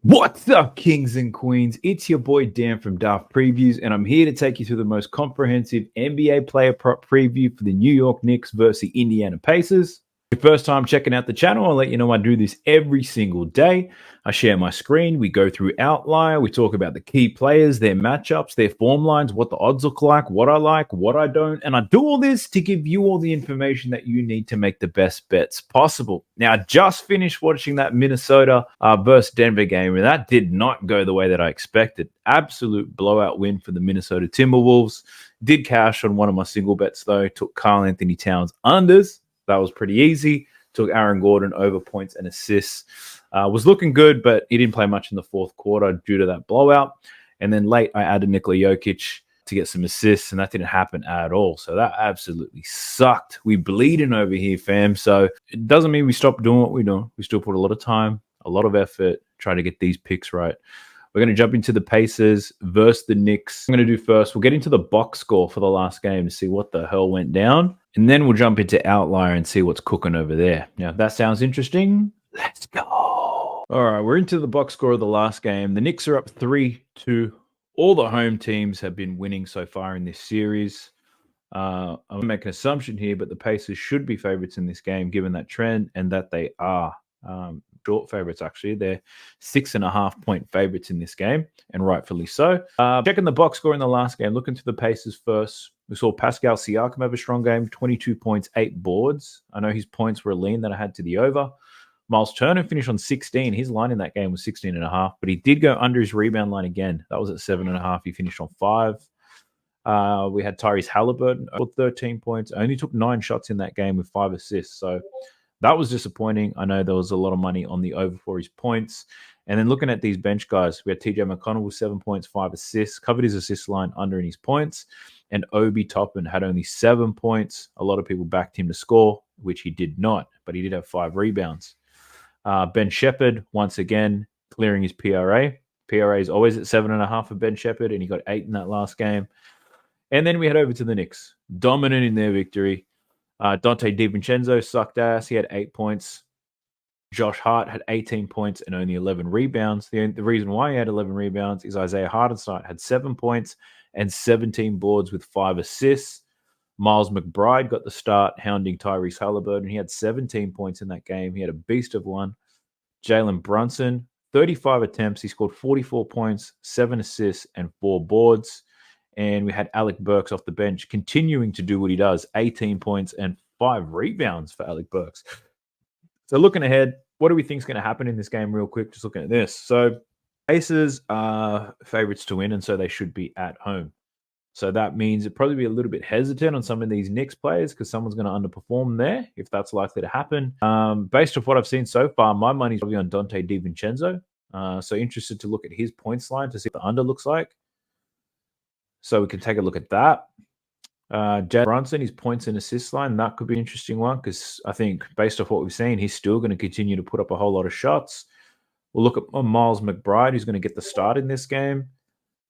What's up, kings and queens? It's your boy Dan from Daft Previews, and I'm here to take you through the most comprehensive NBA player prop preview for the New York Knicks versus the Indiana Pacers. Your first time checking out the channel, I'll let you know I do this every single day. I share my screen, we go through Outlier, we talk about the key players, their matchups, their form lines, what the odds look like, what I don't, and I do all this to give you all the information that you need to make the best bets possible. Now, I just finished watching that Minnesota versus Denver game, and that did not go the way that I expected. Absolute blowout win for the Minnesota Timberwolves. Did cash on one of my single bets, though. Took Karl Anthony Towns unders. That was pretty easy. Took Aaron Gordon over points and assists. Was looking good, but he didn't play much in the fourth quarter due to that blowout. And then late, I added Nikola Jokic to get some assists, and that didn't happen at all. So that absolutely sucked. We bleeding over here, fam. So it doesn't mean we stop doing what we do. We still put a lot of time, a lot of effort, trying to get these picks right. We're going to jump into the Pacers versus the Knicks. I'm going to do first, we'll get into the box score for the last game to see what the hell went down. And then we'll jump into Outlier and see what's cooking over there. Now, if that sounds interesting, let's go. All right, we're into the box score of the last game. The Knicks are up 3-2. All the home teams have been winning so far in this series. I'm going to make an assumption here, but the Pacers should be favorites in this game, given that trend, and that they are. Short favorites, actually. They're 6.5 point favorites in this game, and rightfully so. Checking the box score in the last game, looking to the Pacers first. We saw Pascal Siakam have a strong game, 22 points, 8 boards. I know his points were a lean that I had to the over. Miles Turner finished on 16. His line in that game was 16.5, but he did go under his rebound line again. That was at 7.5. He finished on 5. We had Tyrese Halliburton with 13 points. Only took 9 shots in that game with 5 assists. So that was disappointing. I know there was a lot of money on the over for his points. And then looking at these bench guys, we had TJ McConnell with 7 points, 5 assists, covered his assist line under in his points. And Obi Toppin had only 7 points. A lot of people backed him to score, which he did not, but he did have 5 rebounds. Ben Shepherd, once again, clearing his PRA. PRA is always at 7.5 for Ben Shepherd, and he got 8 in that last game. And then we head over to the Knicks, dominant in their victory. Dante DiVincenzo sucked ass. He had 8 points. Josh Hart had 18 points and only 11 rebounds. The reason why he had 11 rebounds is Isaiah Hartenstein had 7 points and 17 boards with 5 assists. Miles McBride got the start, hounding Tyrese Halliburton. He had 17 points in that game. He had a beast of one. Jalen Brunson, 35 attempts. He scored 44 points, 7 assists, and 4 boards. And we had Alec Burks off the bench continuing to do what he does, 18 points and 5 rebounds for Alec Burks. So looking ahead, what do we think is going to happen in this game real quick? Just looking at this. So Pacers are favorites to win, and so they should be at home. So that means it'd probably be a little bit hesitant on some of these Knicks players because someone's going to underperform there if that's likely to happen. Based off what I've seen so far, my money's probably on Dante DiVincenzo. So interested to look at his points line to see what the under looks like. So we can take a look at that. Jalen Brunson, his points and assists line, that could be an interesting one because I think based off what we've seen, he's still going to continue to put up a whole lot of shots. We'll look at Miles McBride, who's going to get the start in this game.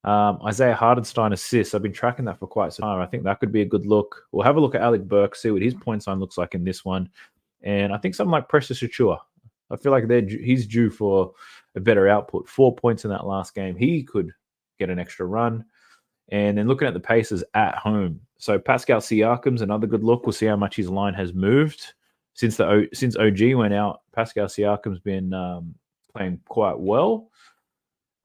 Isaiah Hartenstein assists. I've been tracking that for quite some time. I think that could be a good look. We'll have a look at Alec Burks, see what his points line looks like in this one. And I think something like Precious Achiuwa. I feel like he's due for a better output. 4 points in that last game. He could get an extra run. And then looking at the Pacers at home. So Pascal Siakam's another good look. We'll see how much his line has moved. Since OG went out, Pascal Siakam's been playing quite well.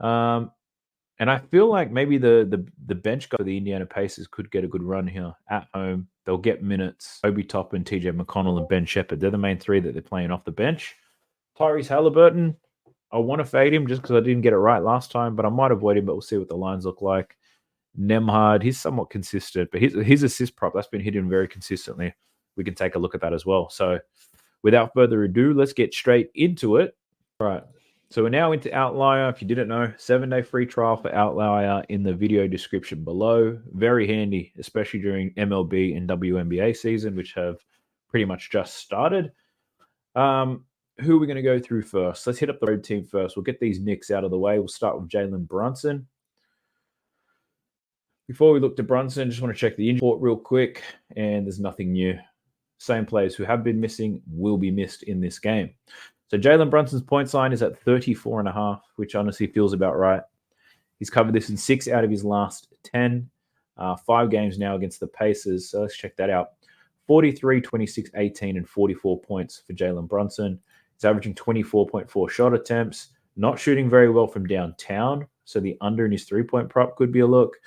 And I feel like maybe the bench guy for the Indiana Pacers could get a good run here at home. They'll get minutes. Obi Toppin, TJ McConnell, and Ben Shepherd. They're the main 3 that they're playing off the bench. Tyrese Halliburton, I want to fade him just because I didn't get it right last time, but I might avoid him, but we'll see what the lines look like. Nemhard, he's somewhat consistent, but his assist prop, that's been hitting very consistently. We can take a look at that as well. So without further ado, let's get straight into it. All right. So we're now into Outlier. If you didn't know, 7-day free trial for Outlier in the video description below. Very handy, especially during MLB and WNBA season, which have pretty much just started. Who are we going to go through first? Let's hit up the road team first. We'll get these Knicks out of the way. We'll start with Jalen Brunson. Before we look to Brunson, just want to check the injury report real quick, and there's nothing new. Same players who have been missing will be missed in this game. So Jalen Brunson's points line is at 34.5, which honestly feels about right. He's covered this in 6 out of his last 10, 5 games now against the Pacers. So let's check that out. 43, 26, 18, and 44 points for Jalen Brunson. He's averaging 24.4 shot attempts, not shooting very well from downtown. So the under in his 3-point prop could be a look.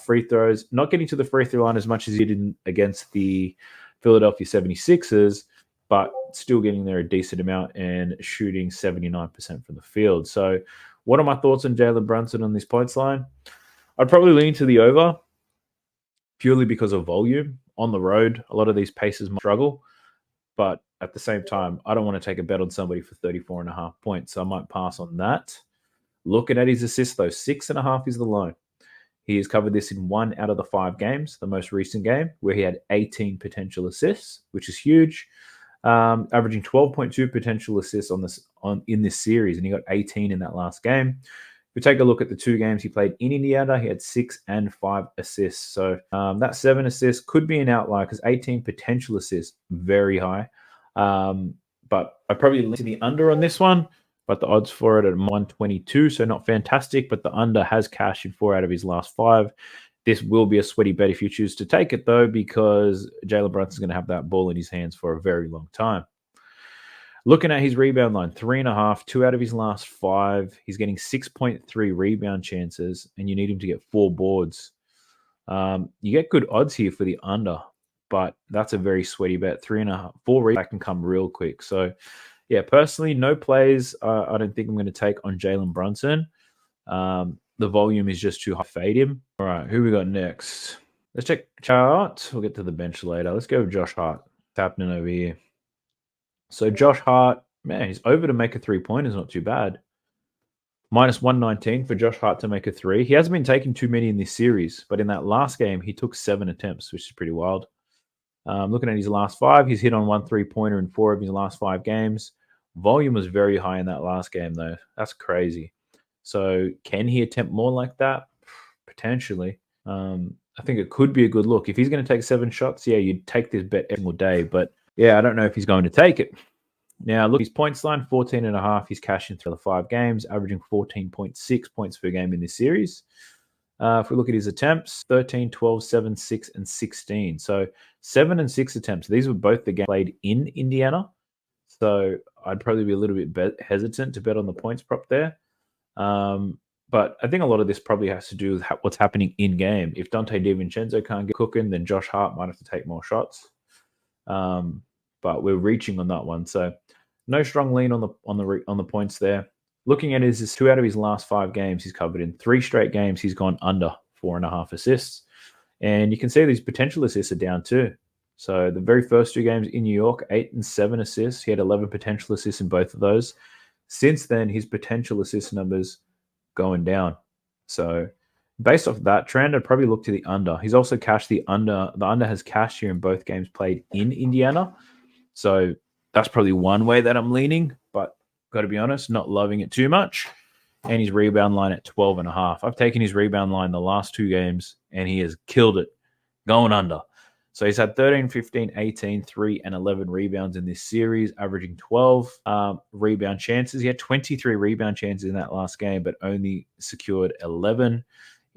Free throws, not getting to the free throw line as much as he did against the Philadelphia 76ers, but still getting there a decent amount and shooting 79% from the field. So what are my thoughts on Jalen Brunson on this points line? I'd probably lean to the over purely because of volume. On the road, a lot of these paces might struggle, but at the same time, I don't want to take a bet on somebody for 34.5 points, so I might pass on that. Looking at his assists, though, 6.5 is the low. He has covered this in 1 out of the 5 games, the most recent game, where he had 18 potential assists, which is huge. Averaging 12.2 potential assists in this series, and he got 18 in that last game. If we take a look at the 2 games he played in Indiana, he had 6 and 5 assists. So that 7 assists could be an outlier because 18 potential assists, very high. But I probably lean to the under on this one, but the odds for it at 122, so not fantastic, but the under has cashed in 4 out of his last 5. This will be a sweaty bet if you choose to take it, though, because Jalen Brunson's going to have that ball in his hands for a very long time. Looking at his rebound line, 3.5, 2 out of his last 5. He's getting 6.3 rebound chances, and you need him to get 4 boards. You get good odds here for the under, but that's a very sweaty bet. 3.5, 4 rebounds can come real quick. So, yeah, personally, no plays I don't think I'm going to take on Jalen Brunson. The volume is just too high to fade him. All right, who we got next? Let's check chart. We'll get to the bench later. Let's go with Josh Hart. What's happening over here? So Josh Hart, man, he's over to make a 3-pointer is not too bad. Minus 119 for Josh Hart to make a 3. He hasn't been taking too many in this series, but in that last game, he took 7 attempts, which is pretty wild. Looking at his last 5, he's hit on 1 3-pointer in 4 of his last 5 games. Volume was very high in that last game, though. That's crazy. So can he attempt more like that? Potentially. I think it could be a good look. If he's going to take 7 shots, yeah, you'd take this bet every single day. But yeah, I don't know if he's going to take it. Now, look, his points line, 14.5. He's cashing through the 5 games, averaging 14.6 points per game in this series. If we look at his attempts, 13, 12, 7, 6, and 16. So 7 and 6 attempts. These were both the games played in Indiana. So I'd probably be a little bit hesitant to bet on the points prop there. But I think a lot of this probably has to do with what's happening in game. If Dante DiVincenzo can't get cooking, then Josh Hart might have to take more shots. But we're reaching on that one, so no strong lean on the points there. Looking at his 2 out of his last 5 games, he's covered in 3 straight games. He's gone under 4.5 assists, and you can see these potential assists are down too. So the very first 2 games in New York, 8 and 7 assists. He had 11 potential assists in both of those. Since then, his potential assist numbers going down. So based off that trend, I'd probably look to the under. He's also cashed the under. The under has cashed here in both games played in Indiana. So that's probably one way that I'm leaning, but got to be honest, not loving it too much. And his rebound line at 12.5. I've taken his rebound line the last 2 games, and he has killed it, going under. So he's had 13, 15, 18, 3, and 11 rebounds in this series, averaging 12 rebound chances. He had 23 rebound chances in that last game, but only secured 11.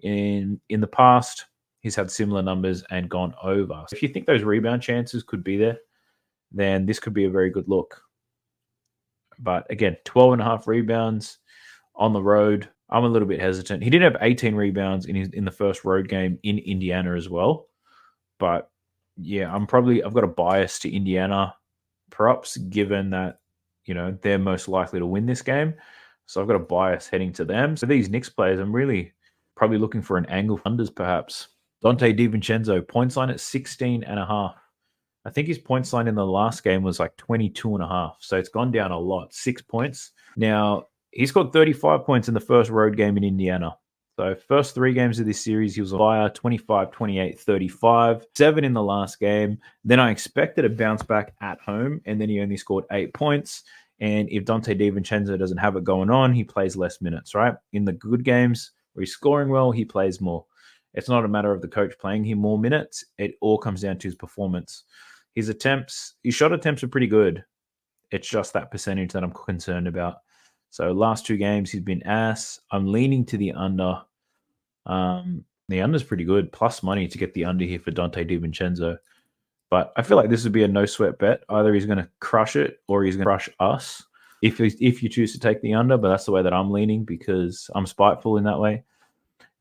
In the past, he's had similar numbers and gone over. So if you think those rebound chances could be there, then this could be a very good look. But again, 12.5 rebounds on the road. I'm a little bit hesitant. He did have 18 rebounds in the first road game in Indiana as well. But yeah, I've got a bias to Indiana props given that, they're most likely to win this game. So I've got a bias heading to them. So these Knicks players, I'm really probably looking for an angle unders perhaps. Dante DiVincenzo, points line at 16.5. I think his points line in the last game was like 22.5. So it's gone down a lot, 6 points. Now, he scored 35 points in the first road game in Indiana. So first 3 games of this series, he was on fire, 25, 28, 35, 7 in the last game. Then I expected a bounce back at home, and then he only scored 8 points. And if Dante DiVincenzo doesn't have it going on, he plays less minutes, right? In the good games where he's scoring well, he plays more. It's not a matter of the coach playing him more minutes. It all comes down to his performance. His shot attempts are pretty good. It's just that percentage that I'm concerned about. So last 2 games, he's been ass. I'm leaning to the under. The under's pretty good. Plus money to get the under here for Dante DiVincenzo. But I feel like this would be a no sweat bet. Either he's going to crush it or he's going to crush us if you choose to take the under. But that's the way that I'm leaning because I'm spiteful in that way.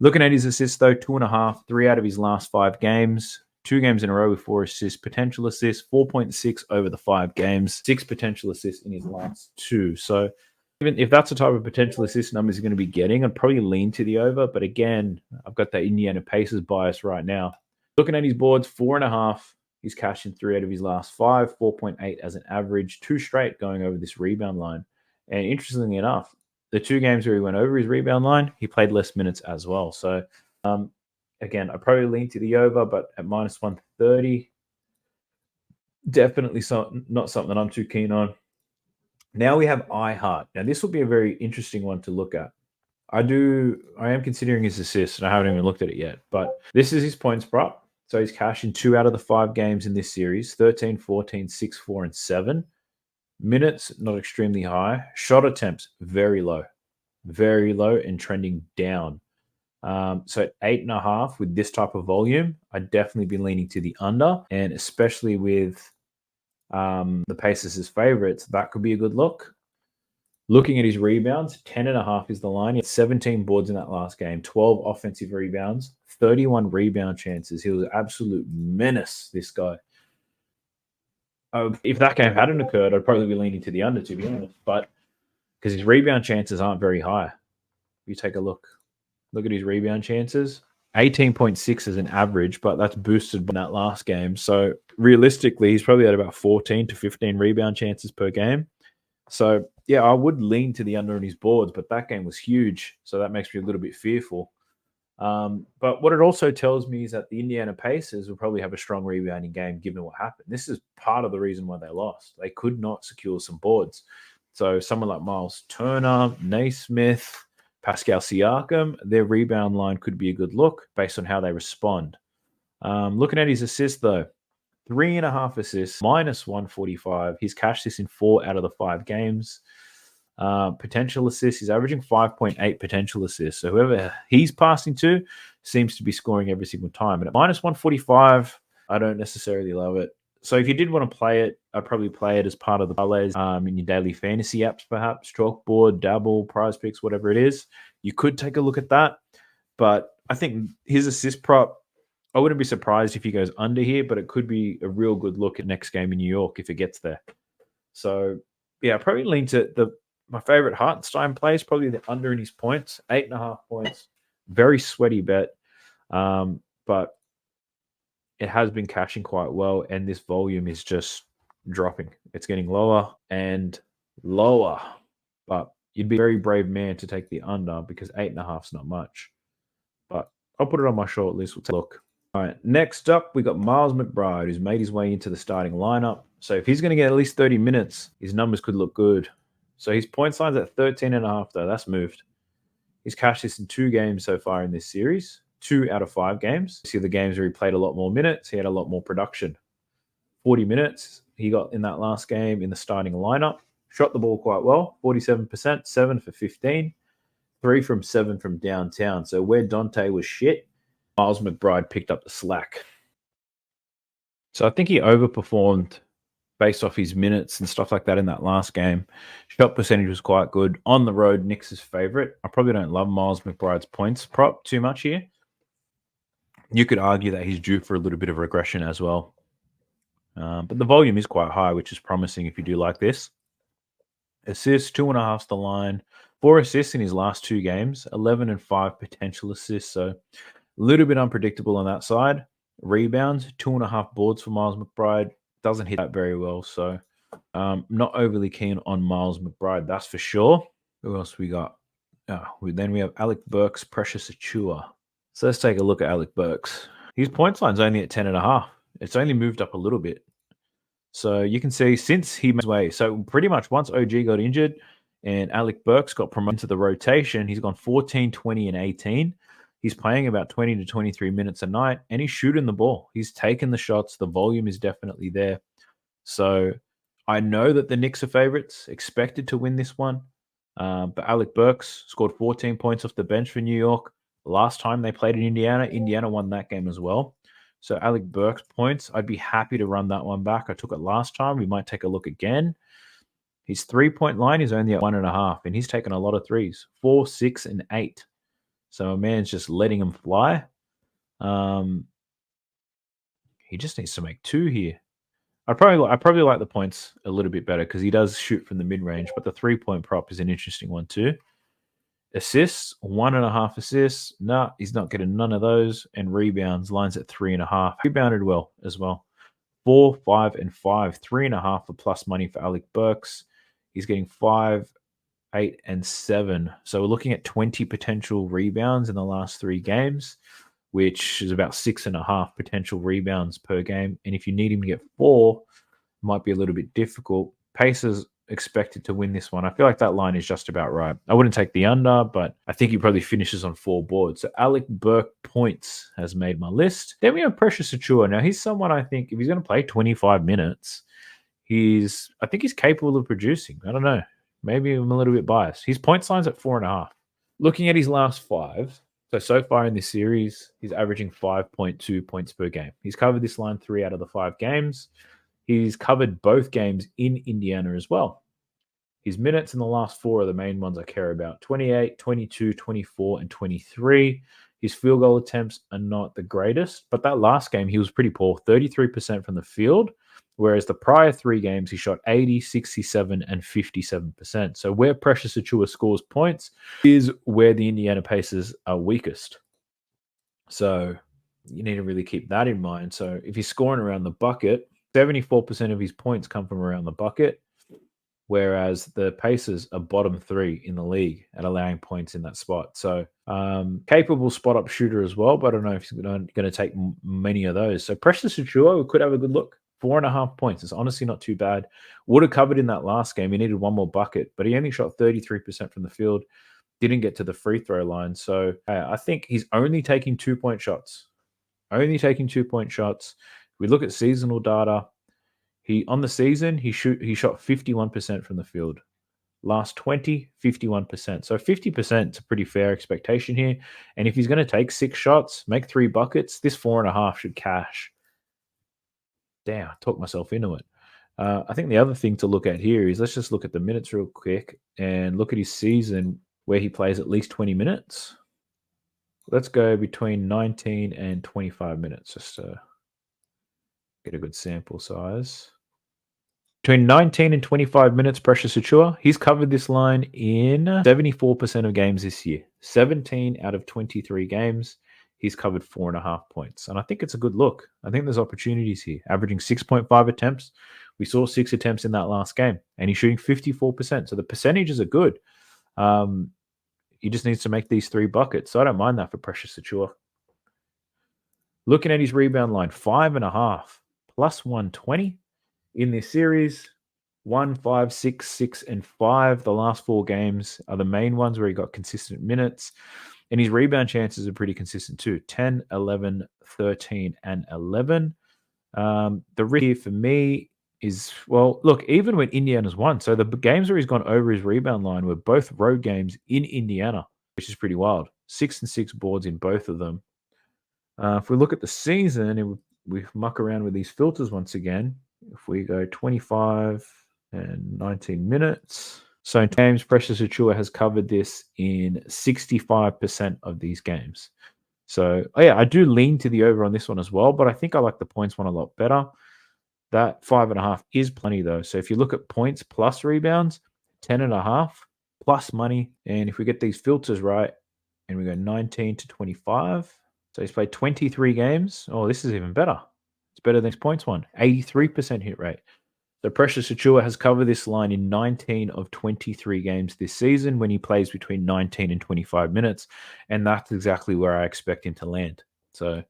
Looking at his assists, though, 2.5, 3 out of his last 5 games. 2 games in a row with 4 assists, potential assists, 4.6 over the 5 games, 6 potential assists in his last 2. So even if that's the type of potential assist numbers he's going to be getting, I'd probably lean to the over. But again, I've got that Indiana Pacers bias right now. Looking at his boards, 4.5. He's cashed in 3 out of his last 5, 4.8 as an average, 2 straight going over this rebound line. And interestingly enough, the 2 games where he went over his rebound line, he played less minutes as well. So again, I probably lean to the over, but at minus 130, definitely not something I'm too keen on. Now we have iHeart. Now this will be a very interesting one to look at. I am considering his assists, and I haven't even looked at it yet. But this is his points prop. So he's cashed in 2 out of the 5 games in this series, 13, 14, 6, 4, and 7. Minutes, not extremely high. Shot attempts, very low and trending down. So at 8.5 with this type of volume, I'd definitely be leaning to the under, and especially with the Pacers as favorites, that could be a good look. Looking at his rebounds, 10.5 is the line. He had 17 boards in that last game, 12 offensive rebounds, 31 rebound chances. He was an absolute menace, this guy. If that game hadn't occurred, I'd probably be leaning to the under, to be honest. But because his rebound chances aren't very high. You take a look. Look at his rebound chances. 18.6 as an average, but that's boosted by that last game. So realistically, he's probably at about 14 to 15 rebound chances per game. So, yeah, I would lean to the under on his boards, but that game was huge. So that makes me a little bit fearful. But what it also tells me is that the Indiana Pacers will probably have a strong rebounding game given what happened. This is part of the reason why they lost. They could not secure some boards. So someone like Miles Turner, Naismith, Pascal Siakam, their rebound line could be a good look based on how they respond. Looking at his assists, though, 3.5 assists, minus 145. He's cashed this in 4 out of the 5 games. Potential assists, he's averaging 5.8 potential assists. So whoever he's passing to seems to be scoring every single time. And at minus 145, I don't necessarily love it. So if you did want to play it, I'd probably play it as part of the parlays in your daily fantasy apps, perhaps Chalkboard, Dabble, Prize Picks, whatever it is. You could take a look at that. But I think his assist prop, I wouldn't be surprised if he goes under here, but it could be a real good look at next game in New York if it gets there. So, yeah, probably lean to my favorite Hartenstein play is probably the under in his points, 8.5 points. Very sweaty bet, but it has been cashing quite well, and this volume is just dropping. It's getting lower and lower, but you'd be a very brave man to take the under because 8.5 is not much. But I'll put it on my short list. We'll take a look. All right, next up, we got Miles McBride, who's made his way into the starting lineup. So if he's going to get at least 30 minutes, his numbers could look good. So his points line's at 13.5, though. That's moved. He's cashed this in 2 games so far in this series, 2 out of 5 games. See the games where he played a lot more minutes. He had a lot more production. 40 minutes he got in that last game in the starting lineup. Shot the ball quite well, 47%, 7 for 15, 3 from 7 from downtown. So where Dante was shit, Miles McBride picked up the slack. So I think he overperformed based off his minutes and stuff like that in that last game. Shot percentage was quite good. On the road, Knicks' favorite. I probably don't love Miles McBride's points prop too much here. You could argue that he's due for a little bit of regression as well. But the volume is quite high, which is promising if you do like this. Assists, 2.5's the line. 4 assists in his last 2 games. 11 and 5 potential assists. So a little bit unpredictable on that side. Rebounds, 2.5 boards for Miles McBride. Doesn't hit that very well. So not overly keen on Miles McBride, that's for sure. Who else we got? Then we have Alec Burks, Precious Achua. So let's take a look at Alec Burks. His points line's only at 10.5. It's only moved up a little bit. So you can see since he made his way, so pretty much once OG got injured and Alec Burks got promoted to the rotation, he's gone 14, 20, and 18. He's playing about 20 to 23 minutes a night, and he's shooting the ball. He's taking the shots. The volume is definitely there. So I know that the Knicks are favorites, expected to win this one. But Alec Burks scored 14 points off the bench for New York. Last time they played in Indiana, Indiana won that game as well. So Alec Burks points, I'd be happy to run that one back. I took it last time. We might take a look again. His 3-point line is only at 1.5, and he's taken a lot of threes, 4, 6, and 8. So a man's just letting him fly. He just needs to make 2 here. I probably like the points a little bit better because he does shoot from the mid range, but the 3-point prop is an interesting one too. Assists, 1.5 assists. Nah, he's not getting none of those. And rebounds, lines at 3.5. Rebounded well as well. 4, 5, and 5. 3.5 for plus money for Alec Burks. He's getting 5, 8, and 7. So we're looking at 20 potential rebounds in the last 3 games, which is about 6.5 potential rebounds per game. And if you need him to get 4, it might be a little bit difficult. Pacers expected to win this one. I feel like that line is just about right. I wouldn't take the under, but I think he probably finishes on 4 boards. So Alec Burke points has made my list. Then we have Precious Achiuwa. Now he's someone I think if he's going to play 25 minutes, I think he's capable of producing. I don't know. Maybe I'm a little bit biased. His points line's at 4.5. Looking at his last 5, so far in this series, he's averaging 5.2 points per game. He's covered this line 3 out of the 5 games. He's covered both games in Indiana as well. His minutes in the last 4 are the main ones I care about. 28, 22, 24, and 23. His field goal attempts are not the greatest, but that last game, he was pretty poor. 33% from the field, whereas the prior 3 games, he shot 80, 67, and 57%. So where Precious Achiuwa scores points is where the Indiana Pacers are weakest. So you need to really keep that in mind. So if he's scoring around the bucket, 74% of his points come from around the bucket, whereas the Pacers are bottom 3 in the league at allowing points in that spot. So capable spot-up shooter as well, but I don't know if he's going to take many of those. So Precious Achiuwa could have a good look. 4.5 points. It's honestly not too bad. Would have covered in that last game. He needed one more bucket, but he only shot 33% from the field. Didn't get to the free throw line. So I think he's only taking 2-point shots. Only taking 2-point shots. If we look at seasonal data, on the season, he shot 51% from the field. Last 20, 51%. So 50% is a pretty fair expectation here. And if he's going to take 6 shots, make 3 buckets, this 4.5 should cash. Damn, I talked myself into it. I think the other thing to look at here is let's just look at the minutes real quick and look at his season where he plays at least 20 minutes. Let's go between 19 and 25 minutes just to get a good sample size. Between 19 and 25 minutes, Precious Achiuwa, he's covered this line in 74% of games this year. 17 out of 23 games, he's covered 4.5 points. And I think it's a good look. I think there's opportunities here. Averaging 6.5 attempts. We saw 6 attempts in that last game. And he's shooting 54%. So the percentages are good. He just needs to make these 3 buckets. So I don't mind that for Precious Achiuwa. Looking at his rebound line, 5.5 plus 120. In this series, 1, 5, 6, 6, and 5. The last 4 games are the main ones where he got consistent minutes. And his rebound chances are pretty consistent too. 10, 11, 13, and 11. The risk here for me is, well, look, even when Indiana's won. So the games where he's gone over his rebound line were both road games in Indiana, which is pretty wild. 6 and 6 boards in both of them. If we look at the season and we muck around with these filters once again, if we go 25 and 19 minutes. So in games, Precious Achiuwa has covered this in 65% of these games. So, yeah, I do lean to the over on this one as well, but I think I like the points one a lot better. That 5.5 is plenty, though. So if you look at points plus rebounds, 10.5 plus money. And if we get these filters right, and we go 19 to 25, so he's played 23 games. Oh, this is even better. It's better than his points one. 83% hit rate. So Precious Achiuwa has covered this line in 19 of 23 games this season when he plays between 19 and 25 minutes. And that's exactly where I expect him to land. So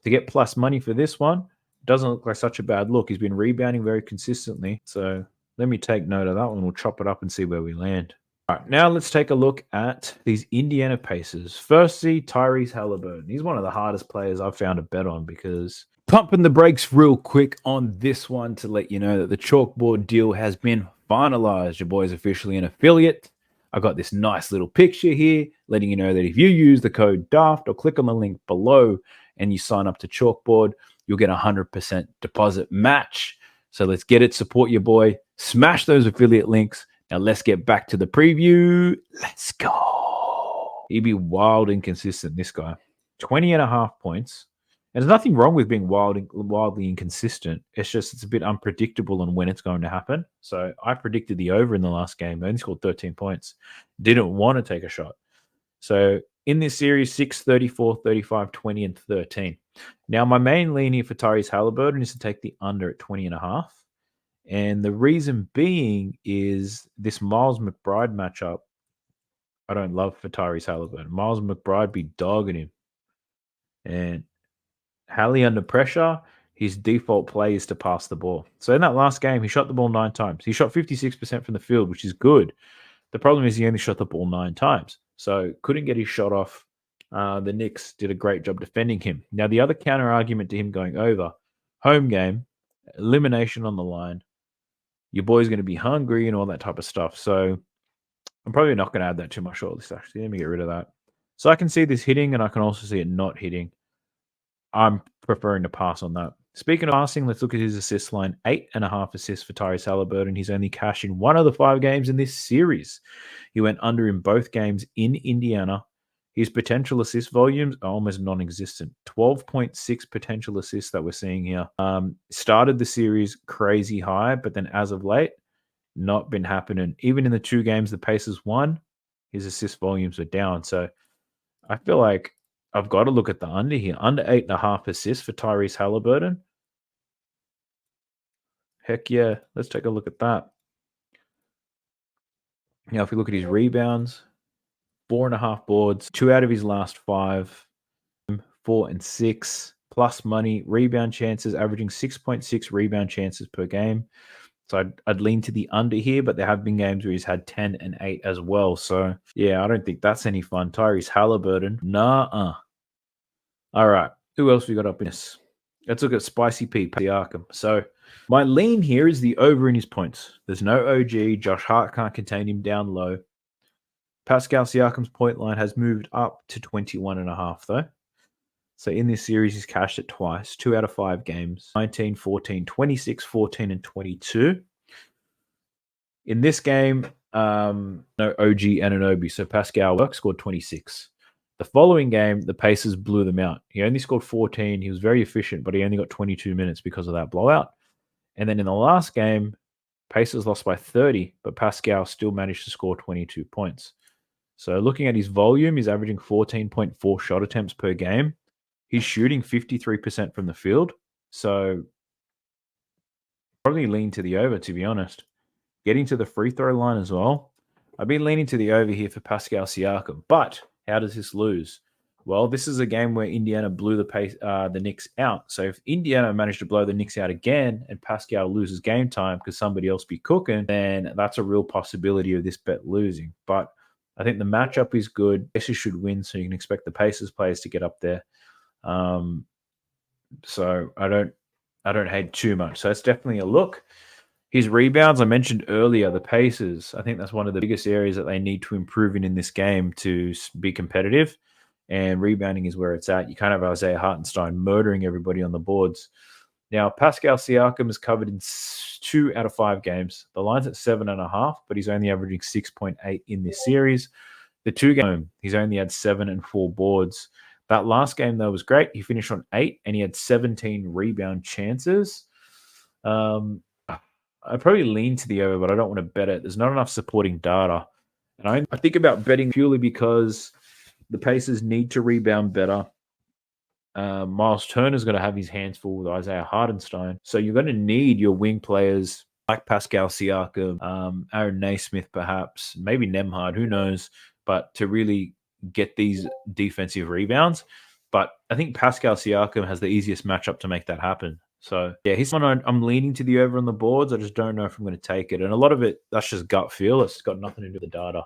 to get plus money for this one, doesn't look like such a bad look. He's been rebounding very consistently. So let me take note of that one. We'll chop it up and see where we land. All right, now let's take a look at these Indiana Pacers. Firstly, Tyrese Halliburton. He's one of the hardest players I've found to bet on because Pumping the brakes real quick on this one to let you know that the chalkboard deal has been finalized. Your boy's officially an affiliate. I got this nice little picture here letting you know that if you use the code DAFT or click on the link below and you sign up to Chalkboard, you'll get a 100% deposit match. So let's get it. Support your boy. Smash those affiliate links. Now let's get back to the preview. Let's go. He'd be wild inconsistent, this guy. 20.5 points. And there's nothing wrong with being wildly inconsistent. It's just it's a bit unpredictable on when it's going to happen. So I predicted the over in the last game. They only scored 13 points. Didn't want to take a shot. So in this series, 6, 34, 35, 20, and 13. Now, my main lean here for Tyrese Halliburton is to take the under at 20.5. And the reason being is this Miles McBride matchup, I don't love for Tyrese Halliburton. Miles McBride be dogging him. And Hallie under pressure, his default play is to pass the ball. So in that last game, he shot the ball 9 times. He shot 56% from the field, which is good. The problem is he only shot the ball 9 times. So couldn't get his shot off. The Knicks did a great job defending him. Now, the other counter argument to him going over, home game, elimination on the line. Your boy's going to be hungry and all that type of stuff. So I'm probably not going to add that to my shortlist, actually. Let me get rid of that. So I can see this hitting, and I can also see it not hitting. I'm preferring to pass on that. Speaking of passing, let's look at his assist line. 8.5 assists for Tyrese Halliburton. He's only cashed in 1 of the 5 games in this series. He went under in both games in Indiana. His potential assist volumes are almost non-existent. 12.6 potential assists that we're seeing here. Started the series crazy high, but then as of late, not been happening. Even in the 2 games the Pacers won, his assist volumes are down. So I feel like I've got to look at the under here. Under 8.5 assists for Tyrese Halliburton. Heck yeah. Let's take a look at that. Now, if we look at his rebounds, 4.5 boards, 2 out of his last 5, 4 and 6, plus money, rebound chances, averaging 6.6 rebound chances per game. So I'd lean to the under here, but there have been games where he's had 10 and 8 as well. So yeah, I don't think that's any fun. Tyrese Halliburton, nah. All right, who else we got up in this? Let's look at Spicy P, Siakam. So my lean here is the over in his points. There's no OG. Josh Hart can't contain him down low. Pascal Siakam's point line has moved up to 21.5 though. So in this series, he's cashed it twice, 2 out of 5 games, 19, 14, 26, 14, and 22. In this game, no OG Anunoby. So Pascal scored 26. The following game, the Pacers blew them out. He only scored 14. He was very efficient, but he only got 22 minutes because of that blowout. And then in the last game, Pacers lost by 30, but Pascal still managed to score 22 points. So looking at his volume, he's averaging 14.4 shot attempts per game. He's shooting 53% from the field. So probably lean to the over, to be honest. Getting to the free throw line as well. I've been leaning to the over here for Pascal Siakam, but how does this lose? Well, this is a game where Indiana blew the Knicks out. So if Indiana managed to blow the Knicks out again and Pascal loses game time because somebody else be cooking, then that's a real possibility of this bet losing. But I think the matchup is good. Pacers should win, so you can expect the Pacers players to get up there. So I don't hate too much. So it's definitely a look. His rebounds, I mentioned earlier, the Pacers, I think that's one of the biggest areas that they need to improve in this game to be competitive. And rebounding is where it's at. You can't have Isaiah Hartenstein murdering everybody on the boards. Now, Pascal Siakam is covered in 2 out of 5 games. The line's at 7.5, but he's only averaging 6.8 in this series. The 2 game, he's only had 7 and 4 boards. That last game, though, was great. He finished on 8, and he had 17 rebound chances. I probably lean to the over, but I don't want to bet it. There's not enough supporting data. And I think about betting purely because the Pacers need to rebound better. Miles Turner's going to have his hands full with Isaiah Hartenstein. So you're going to need your wing players like Pascal Siakam, Aaron Naismith perhaps, maybe Nemhard, who knows, but to really get these defensive rebounds. But I think Pascal Siakam has the easiest matchup to make that happen. So, yeah, he's one I'm leaning to the over on the boards. I just don't know if I'm going to take it. And a lot of it, that's just gut feel. It's got nothing to do with the data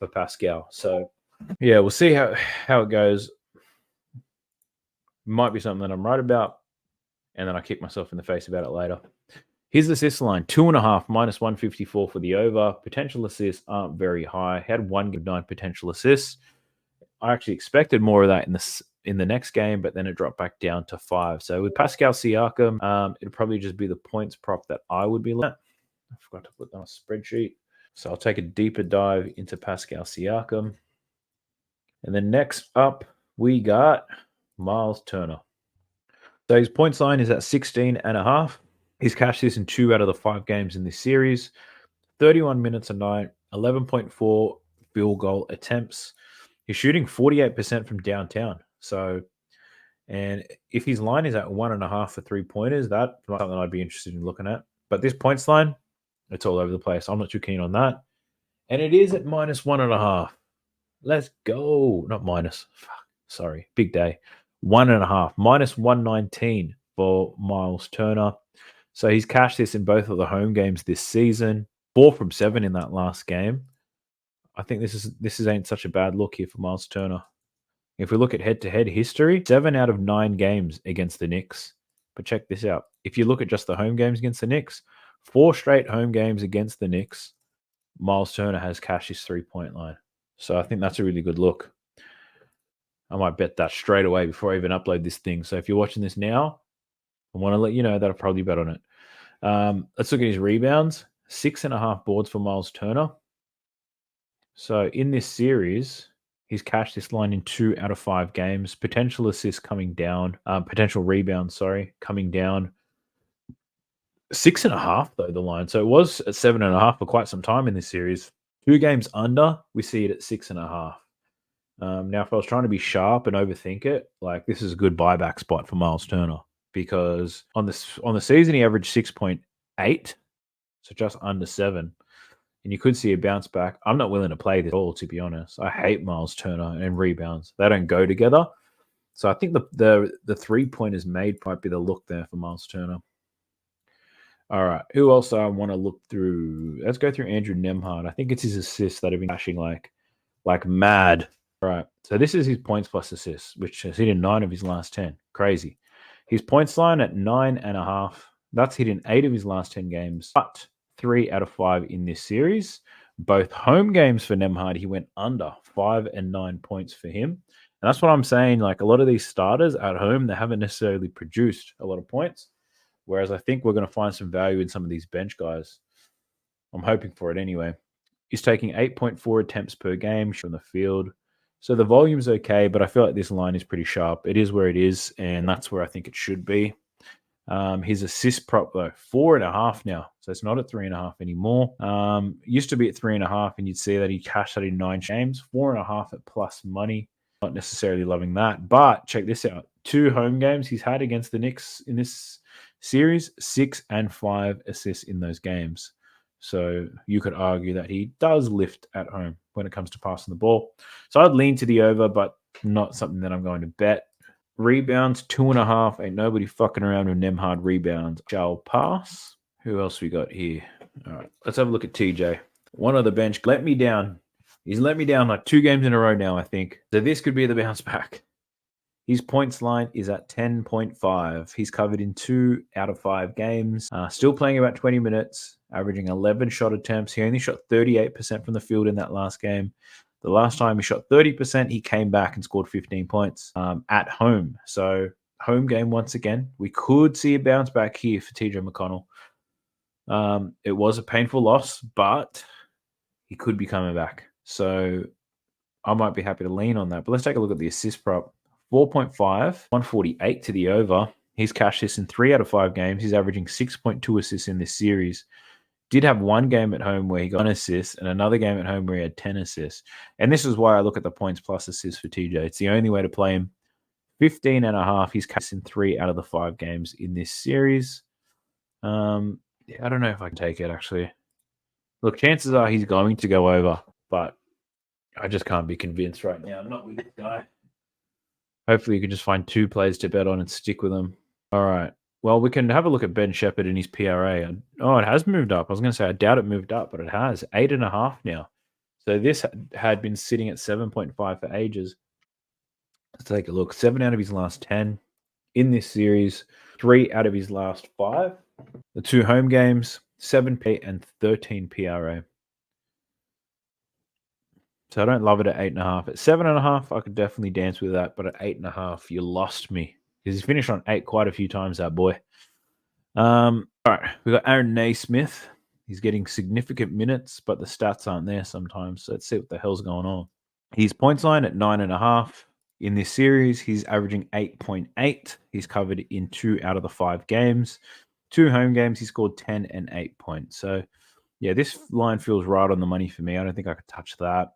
for Pascal. So, yeah, we'll see how it goes. Might be something that I'm right about. and then I kick myself in the face about it later. His assist line, 2.5, minus 154 for the over. Potential assists aren't very high. Had 1 9 potential assists. I actually expected more of that in the next game, but then it dropped back down to 5. So with Pascal Siakam, it'd probably just be the points prop that I would be looking at. I forgot to put that on a spreadsheet. So I'll take a deeper dive into Pascal Siakam. And then next up, we got Miles Turner. So his points line is at 16.5. He's cashed this in 2 out of the 5 games in this series. 31 minutes a night, 11.4 field goal attempts. He's shooting 48% from downtown. So, and if his line is at 1.5 for 3-pointers, that's something I'd be interested in looking at. But this points line, it's all over the place. I'm not too keen on that. And it is at minus 1.5. Let's go. Not minus. Sorry. Big day. 1.5. Minus 119 for Miles Turner. So he's cashed this in both of the home games this season. 4 from 7 in that last game. I think this ain't such a bad look here for Miles Turner. If we look at head-to-head history, 7 out of 9 games against the Knicks. But check this out. If you look at just the home games against the Knicks, 4 straight home games against the Knicks, Miles Turner has cashed his 3-point line. So I think that's a really good look. I might bet that straight away before I even upload this thing. So if you're watching this now, I want to let you know that I'll probably bet on it. Let's look at his rebounds. 6.5 boards for Miles Turner. So in this series, he's cashed this line in 2 out of 5 games. Potential assists coming down. Potential rebounds, coming down. 6.5 though, the line. So it was at 7.5 for quite some time in this series. 2 games under, we see it at 6.5. Now, if I was trying to be sharp and overthink it, like this is a good buyback spot for Miles Turner because on the season he averaged 6.8, so just under 7. And you could see a bounce back. I'm not willing to play this at all, to be honest. I hate Miles Turner and rebounds. They don't go together. So I think the 3-pointers made might be the look there for Miles Turner. All right. Who else I want to look through? Let's go through Andrew Nembhard. I think it's his assists that have been cashing like mad. All right. So this is his points plus assists, which has hit in 9 of his last 10. Crazy. His points line at 9.5. That's hit in 8 of his last 10 games. But 3 out of 5 in this series. Both home games for Nembhard, he went under 5 and 9 points for him. And that's what I'm saying. Like a lot of these starters at home, they haven't necessarily produced a lot of points. Whereas I think we're going to find some value in some of these bench guys. I'm hoping for it anyway. He's taking 8.4 attempts per game from the field. So the volume's okay, but I feel like this line is pretty sharp. It is where it is, and that's where I think it should be. His assist prop, though, 4.5 now. So it's not at 3.5 anymore. Used to be at 3.5, and you'd see that he cashed that in 9 games. 4.5 at plus money. Not necessarily loving that. But check this out. 2 home games he's had against the Knicks in this series, 6 and 5 assists in those games. So you could argue that he does lift at home when it comes to passing the ball. So I'd lean to the over, but not something that I'm going to bet. Rebounds, 2.5. Ain't nobody fucking around with Nembhard rebounds. Shall pass. Who else we got here? All right, let's have a look at TJ. One on the bench let me down. He's let me down like 2 games in a row now, I think. So this could be the bounce back. His points line is at 10.5. He's covered in 2 out of 5 games. Still playing about 20 minutes, averaging 11 shot attempts. He only shot 38% from the field in that last game. The last time he shot 30%, he came back and scored 15 points at home. So home game once again. We could see a bounce back here for TJ McConnell. It was a painful loss, but he could be coming back. So I might be happy to lean on that. But let's take a look at the assist prop. 4.5, 148 to the over. He's cashed this in 3 out of 5 games. He's averaging 6.2 assists in this series. Did have 1 game at home where he got an assist and another game at home where he had 10 assists. And this is why I look at the points plus assists for TJ. It's the only way to play him. 15.5. He's cashed in 3 out of the 5 games in this series. I don't know if I can take it, actually. Look, chances are he's going to go over, but I just can't be convinced right now. I'm not with this guy. Hopefully you can just find 2 players to bet on and stick with them. All right. Well, we can have a look at Ben Shepherd and his PRA. Oh, it has moved up. I was going to say I doubt it moved up, but it has. 8.5 now. So this had been sitting at 7.5 for ages. Let's take a look. 7 out of his last 10. in this series, 3 out of his last 5. The 2 home games, 7P and 13 PRA. So I don't love it at 8.5. At 7.5, I could definitely dance with that, but at 8.5, you lost me. Because he's finished on 8 quite a few times, that boy. All right, we've got Aaron Naismith. He's getting significant minutes, but the stats aren't there sometimes. So let's see what the hell's going on. His points line at 9.5. In this series, he's averaging 8.8. He's covered in 2 out of the 5 games. 2 home games, he scored 10 and 8 points. So, yeah, this line feels right on the money for me. I don't think I could touch that.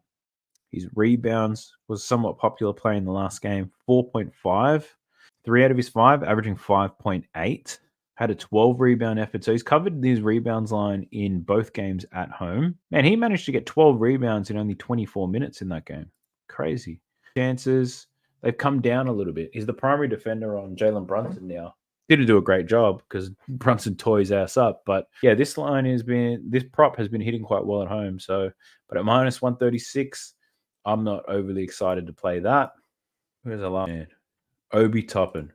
His rebounds was somewhat popular play in the last game, 4.5. 3 out of his 5, averaging 5.8. Had a 12 rebound effort. So he's covered his rebounds line in both games at home. Man, he managed to get 12 rebounds in only 24 minutes in that game. Crazy. Chances, they've come down a little bit. He's the primary defender on Jalen Brunson now. Didn't do a great job because Brunson tore his ass up. But yeah, this prop has been hitting quite well at home. So, but at minus 136, I'm not overly excited to play that. Where's the last man? Obi Toppin.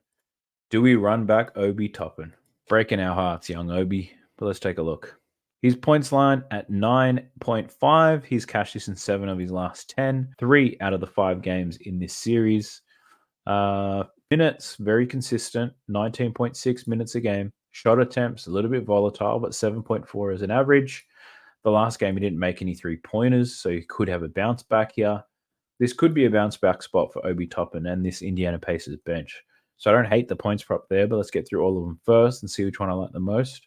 Do we run back Obi Toppin? Breaking our hearts, young Obi. But let's take a look. His points line at 9.5. He's cashed this in 7 of his last 10. 3 out of the 5 games in this series. Minutes, very consistent. 19.6 minutes a game. Shot attempts, a little bit volatile, but 7.4 as an average. The last game, he didn't make any 3-pointers, so he could have a bounce back here. This could be a bounce back spot for Obi Toppin and this Indiana Pacers bench. So I don't hate the points prop there, but let's get through all of them first and see which one I like the most.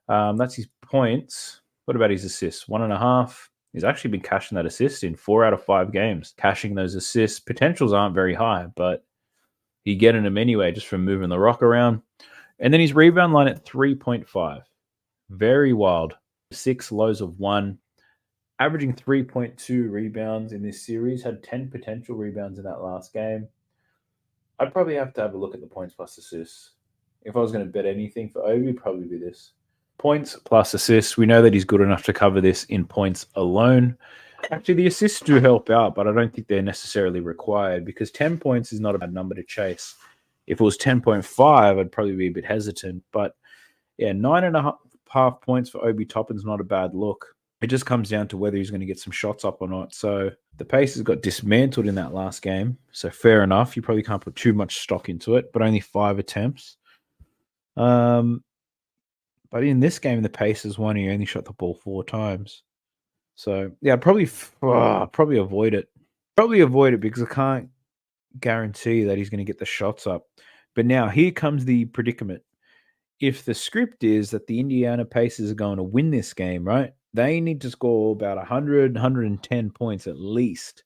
That's his points. What about his assists? 1.5. He's actually been cashing that assist in 4 out of 5 games. Cashing those assists. Potentials aren't very high, but he getting them anyway just from moving the rock around. And then his rebound line at 3.5. Very wild. 6 lows of 1. Averaging 3.2 rebounds in this series. Had 10 potential rebounds in that last game. I'd probably have to have a look at the points plus assists. If I was going to bet anything for Obi, it'd probably be this. Points plus assists. We know that he's good enough to cover this in points alone. Actually, the assists do help out, but I don't think they're necessarily required because 10 points is not a bad number to chase. If it was 10.5, I'd probably be a bit hesitant. But yeah, 9.5 points for Obi Toppin's not a bad look. It just comes down to whether he's going to get some shots up or not. So the Pacers got dismantled in that last game. So fair enough. You probably can't put too much stock into it, but only 5 attempts. But in this game, the Pacers won. He only shot the ball 4 times. So yeah, I'd probably avoid it. Probably avoid it because I can't guarantee that he's going to get the shots up. But now here comes the predicament. If the script is that the Indiana Pacers are going to win this game, right? They need to score about 100, 110 points at least.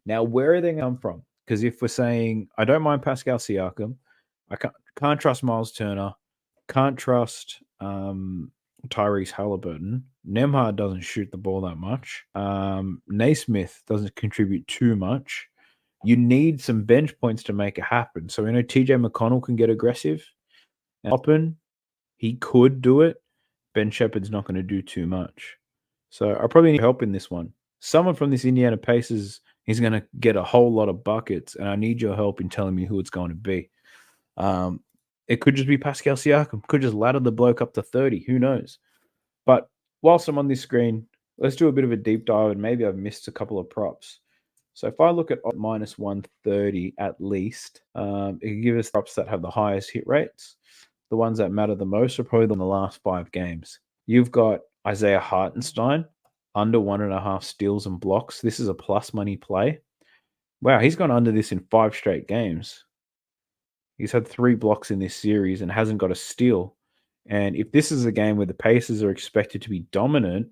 Now, where are they going to come from? Because if we're saying, I don't mind Pascal Siakam, I can't trust Miles Turner, can't trust Tyrese Halliburton. Nembhard doesn't shoot the ball that much. Naismith doesn't contribute too much. You need some bench points to make it happen. So we know TJ McConnell can get aggressive. And Toppin, he could do it. Ben Shepherd's not going to do too much. So I probably need help in this one. Someone from this Indiana Pacers is going to get a whole lot of buckets, and I need your help in telling me who it's going to be. It could just be Pascal Siakam. Could just ladder the bloke up to 30. Who knows? But whilst I'm on this screen, let's do a bit of a deep dive, and maybe I've missed a couple of props. So if I look at minus 130 at least, it can give us props that have the highest hit rates. The ones that matter the most are probably in the last 5 games. You've got Isaiah Hartenstein, under 1.5 steals and blocks. This is a plus money play. Wow, he's gone under this in 5 straight games. He's had 3 blocks in this series and hasn't got a steal. And if this is a game where the Pacers are expected to be dominant,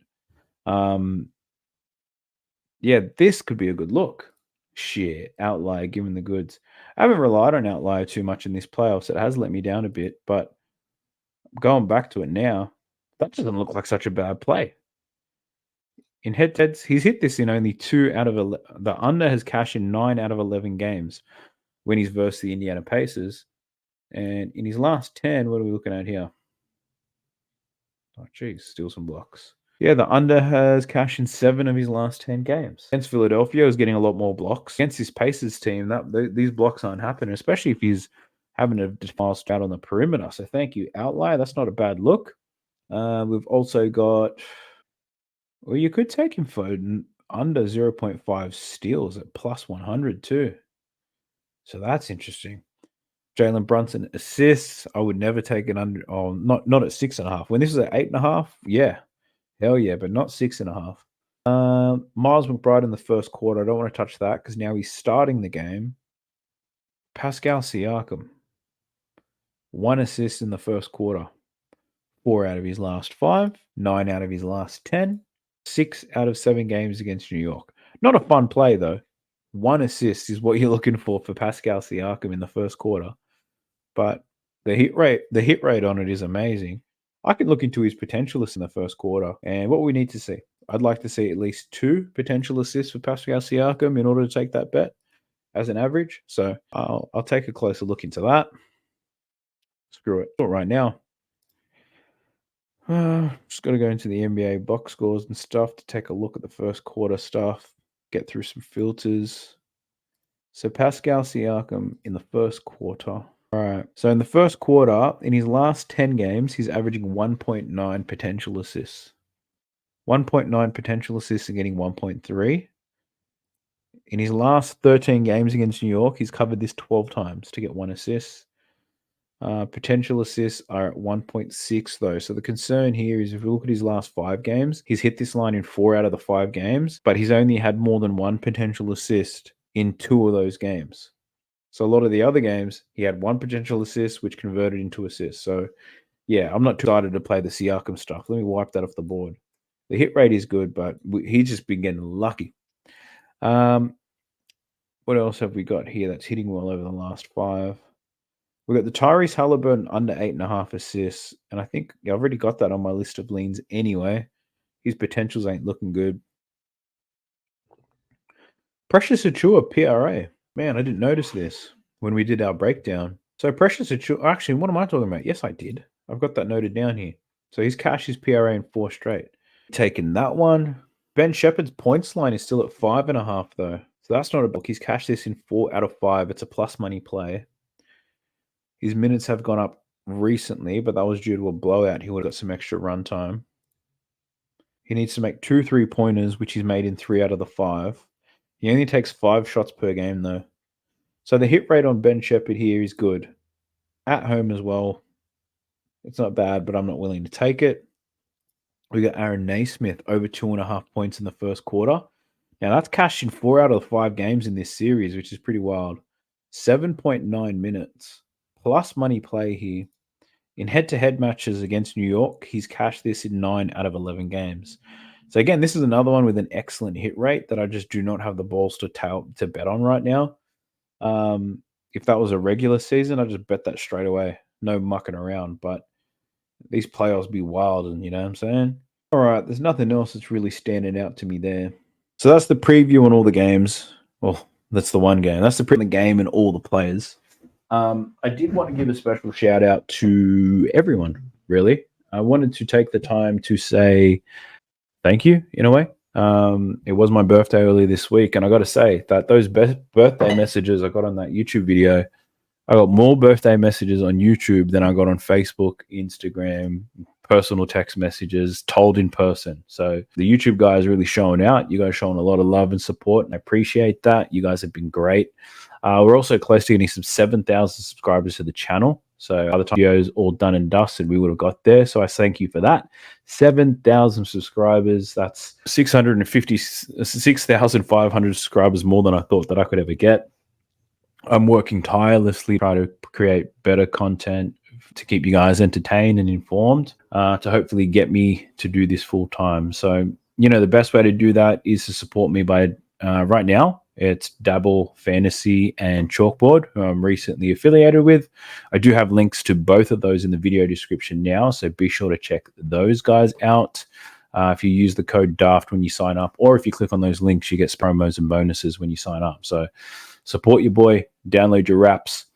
yeah, this could be a good look. Shit, Outlier giving the goods. I haven't relied on Outlier too much in this playoffs. It has let me down a bit, but going back to it now, that doesn't look like such a bad play. In head-to-heads, he's hit this in only 2 out of 11. The under has cashed in 9 out of 11 games when he's versus the Indiana Pacers. And in his last 10, what are we looking at here? Oh, geez, steal some blocks. Yeah, the under has cashed in 7 of his last 10 games. Against Philadelphia, he's getting a lot more blocks. Against his Pacers team, these blocks aren't happening, especially if he's having a defense out on the perimeter. So thank you, Outlier. That's not a bad look. We've also got, well, you could take him for under 0.5 steals at plus 100 too. So that's interesting. Jalen Brunson assists. I would never take it under. Oh, not at 6.5. When this is at 8.5, yeah, hell yeah, but not 6.5. Miles McBride in the first quarter. I don't want to touch that because now he's starting the game. Pascal Siakam, 1 assist in the first quarter. 4 out of his last 5, 9 out of his last 10, 6 out of 7 games against New York. Not a fun play though. 1 assist is what you're looking for Pascal Siakam in the first quarter. But the hit rate on it is amazing. I could look into his potential in the first quarter and what we need to see. I'd like to see at least 2 potential assists for Pascal Siakam in order to take that bet as an average. So I'll take a closer look into that. Screw it. Right now. Just got to go into the NBA box scores and stuff to take a look at the first quarter stuff, get through some filters. So Pascal Siakam in the first quarter. All right. So in the first quarter, in his last 10 games, he's averaging 1.9 potential assists. 1.9 potential assists and getting 1.3. In his last 13 games against New York, he's covered this 12 times to get 1 assist. Potential assists are at 1.6 though. So the concern here is if we look at his last 5 games, he's hit this line in 4 out of the 5 games, but he's only had more than 1 potential assist in 2 of those games. So a lot of the other games, he had 1 potential assist, which converted into assists. So yeah, I'm not too excited to play the Siakam stuff. Let me wipe that off the board. The hit rate is good, but he's just been getting lucky. What else have we got here that's hitting well over the last 5? We've got the Tyrese Halliburton under 8.5 assists, and I think I've already got that on my list of leans anyway. His potentials ain't looking good. Precious Achua PRA. Man, I didn't notice this when we did our breakdown. So Precious Achua, actually, what am I talking about? Yes, I did. I've got that noted down here. So he's cashed his PRA in 4 straight. Taking that one. Ben Shepherd's points line is still at 5.5 though. So that's not a book. He's cashed this in 4 out of 5. It's a plus money play. His minutes have gone up recently, but that was due to a blowout. He would have got some extra run time. He needs to make 2 3-pointers, which he's made in 3 out of the 5. He only takes 5 shots per game, though. So the hit rate on Ben Shepherd here is good. At home as well. It's not bad, but I'm not willing to take it. We got Aaron Naismith over 2.5 points in the first quarter. Now, that's cashed in 4 out of the 5 games in this series, which is pretty wild. 7.9 minutes. Plus money play here. In head-to-head matches against New York, he's cashed this in 9 out of 11 games. So again, this is another one with an excellent hit rate that I just do not have the balls to bet on right now. If that was a regular season, I'd just bet that straight away. No mucking around, but these playoffs be wild, and you know what I'm saying? All right, there's nothing else that's really standing out to me there. So that's the preview on all the games. Well, that's the one game. That's the game and all the players. I did want to give a special shout out to everyone, really. I wanted to take the time to say thank you in a way. It was my birthday earlier this week, and I got to say that those birthday messages I got on that YouTube video, I got more birthday messages on YouTube than I got on Facebook, Instagram, personal text messages, told in person. So the YouTube guys really showing out. You guys showing a lot of love and support, and I appreciate that. You guys have been great. We're also close to getting some 7,000 subscribers to the channel. So by the time the video's all done and dusted, we would have got there. So I thank you for that. 7,000 subscribers. That's 6,500 subscribers more than I thought that I could ever get. I'm working tirelessly to try to create better content to keep you guys entertained and informed, to hopefully get me to do this full time. So, you know, the best way to do that is to support me by right now. It's Dabble Fantasy and Chalkboard, who I'm recently affiliated with. I do have links to both of those in the video description now, so be sure to check those guys out. If you use the code DAFT when you sign up, or if you click on those links, you get promos and bonuses when you sign up. So support your boy, download your raps.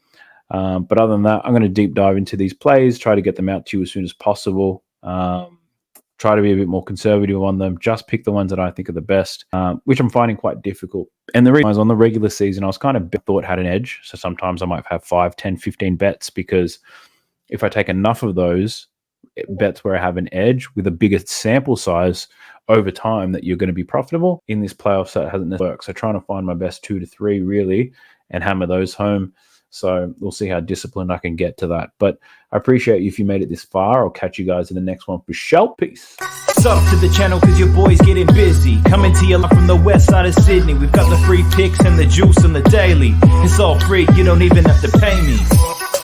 But other than that, I'm going to deep dive into these plays, try to get them out to you as soon as possible. Try try to be a bit more conservative on them, just pick the ones that I think are the best, which I'm finding quite difficult. And the reason I was on the regular season, I was kind of thought had an edge. So sometimes I might have 5, 10, 15 bets, because if I take enough of those bets where I have an edge with a bigger sample size over time, that you're going to be profitable. In this playoffs, that hasn't worked. So trying to find my best 2 to 3 really and hammer those home. So we'll see how disciplined I can get to that. But I appreciate you if you made it this far. I'll catch you guys in the next one for sure. Peace. Sub to the channel because your boy's getting busy. Coming to you live from the west side of Sydney. We've got the free picks and the juice on the daily. It's all free, you don't even have to pay me.